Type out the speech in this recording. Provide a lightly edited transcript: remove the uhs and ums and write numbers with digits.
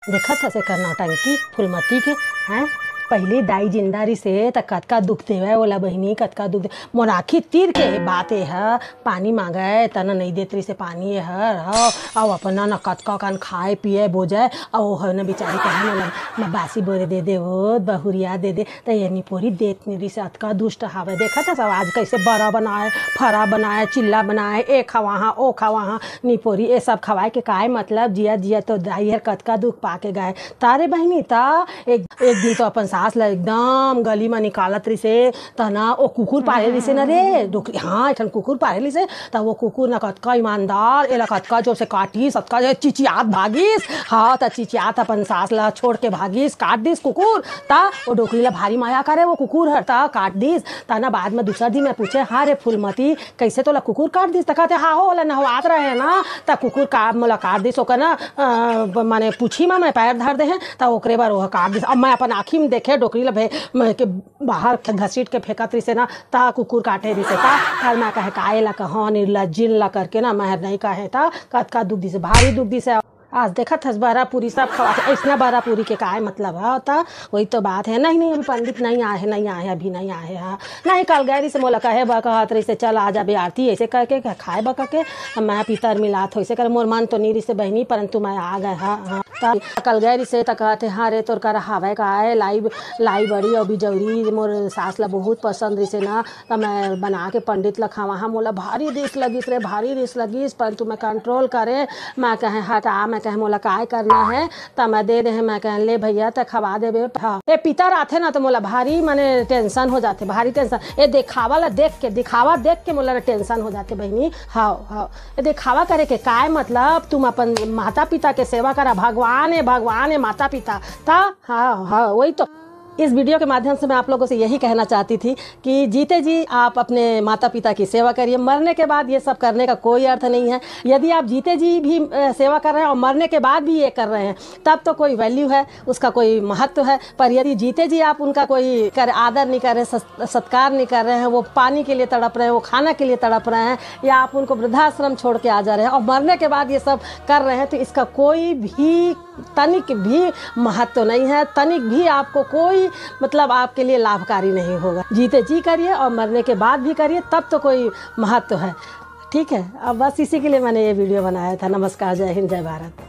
देखा था से कर नौटंकी फुलमती के हैं। पहले दाई जिंदारी से त कतका दुख देवे ओला बहिनी, कतका दुख दे मोराखी तीर के बात है। पानी मांगे तना नहीं देत रही से पानी है और अपना न कतका कान खाए पिए बोझे और है न बेचारी कहे न बासी बोरे दे दे वो बहुरिया दे दे तो ये निपोरी देत नहीं रही से अतका दुष्ट हावे। देखा था सब आज कैसे बड़ा बनाए, फरा बनाए, चिल्ला बनाए, ए खवाहा ओ खवाहा निपोरी ये सब खवाए के काय मतलब। जिया जिया तो दाई हर कतका दुख पाके गए तारे बहिनी। ता एक दिन तो अपन सास ला एकदम गली में निकालत रही से तना ओ कुकुर पाले रही से न रे डोकरी। हाँ एक कुकुर पाले रही से तब वो कुकुर न कतका ईमानदार एला कतका जो से काटी सतका जो चिचियात भागीस। हाँ त चिचियात अपन सास ला छोड़ के भागीस, काट दिस कुकुर। ता वो डोकरी ला भारी माया करे वो कुकुर हर ता काट दिस। तना बाद में दूसरा दिन मैं पूछे हाँ रे फुलमती कैसे तोला कुकुर काट दिस? कहते हाँ हो ओला नहवात रहे ना ता कुकुर का मोला काट दिस। ओकर ना माने पूछी में मैं पैर धर दे हैं ता ओकरे बार वो काट दिस। अब मैं अपन आँखी में देखे डोकरी ला के बाहर घसीट के फेंकत रही से ना ता कुकुर काटे रही से ता कल मैं कहे काहे ला कहाँ निर्लज्जिल ला करके ना मैं नहीं कहे ता कतका दुख दी से भारी दुख दी से। आज देखा था बारा पूरी सब खवा ऐसा बारा पूरी के काय मतलब है होता वही तो बात है। नहीं अभी पंडित नहीं आए अभी नहीं आए हैं। नहीं कल गैरी से मोला कहे बा कहत रही से चल आ जा बे आरती ऐसे करके खाए बा के मैं पितर मिलात हो ऐसे कर मोर मन तो नीरी से बहनी परंतु मैं आ गए। हाँ कल गैरी से तो कहते हाँ रे तोर करा हावे का है लाई बड़ी और बिजौरी मोर सास ला बहुत पसंद रही से ना तो मैं बना के पंडित ला खावा। हाँ मोला भारी रिस लगिस रे भारी रिस लगिस परंतु मैं कंट्रोल करे। मैं कहे हटा मैं कहे मोला काय करना है तो मैं दे दे। मैं कहे ले भैया तो खवा दे बे। हाँ ये पितर आते ना तो मोला भारी माने टेंशन हो जाते, भारी टेंशन। ये दिखावा ला देख के दिखावा देख के मोला टेंशन हो जाते बहनी। हाँ ये दिखावा करे के काय मतलब? तुम अपन माता पिता के सेवा करा, भगवान है माता पिता ता। हाँ वही तो इस वीडियो के माध्यम से मैं आप लोगों से यही कहना चाहती थी कि जीते जी आप अपने माता पिता की सेवा करिए। मरने के बाद ये सब करने का कोई अर्थ नहीं है। यदि आप जीते जी भी सेवा कर रहे हैं और मरने के बाद भी ये कर रहे हैं तब तो कोई वैल्यू है, उसका कोई महत्व है। पर यदि जीते जी आप उनका कोई आदर नहीं कर रहे, सत्कार नहीं कर रहे हैं, वो पानी के लिए तड़प रहे हैं, वो खाना के लिए तड़प रहे हैं या आप उनको वृद्धाश्रम छोड़ के आ जा रहे हैं और मरने के बाद ये सब कर रहे हैं तो इसका कोई भी तनिक भी महत्व नहीं है। तनिक भी आपको कोई मतलब आपके लिए लाभकारी नहीं होगा। जीते जी करिए और मरने के बाद भी करिए तब तो कोई महत्व है। ठीक है अब बस इसी के लिए मैंने ये वीडियो बनाया था। नमस्कार, जय हिंद, जय भारत।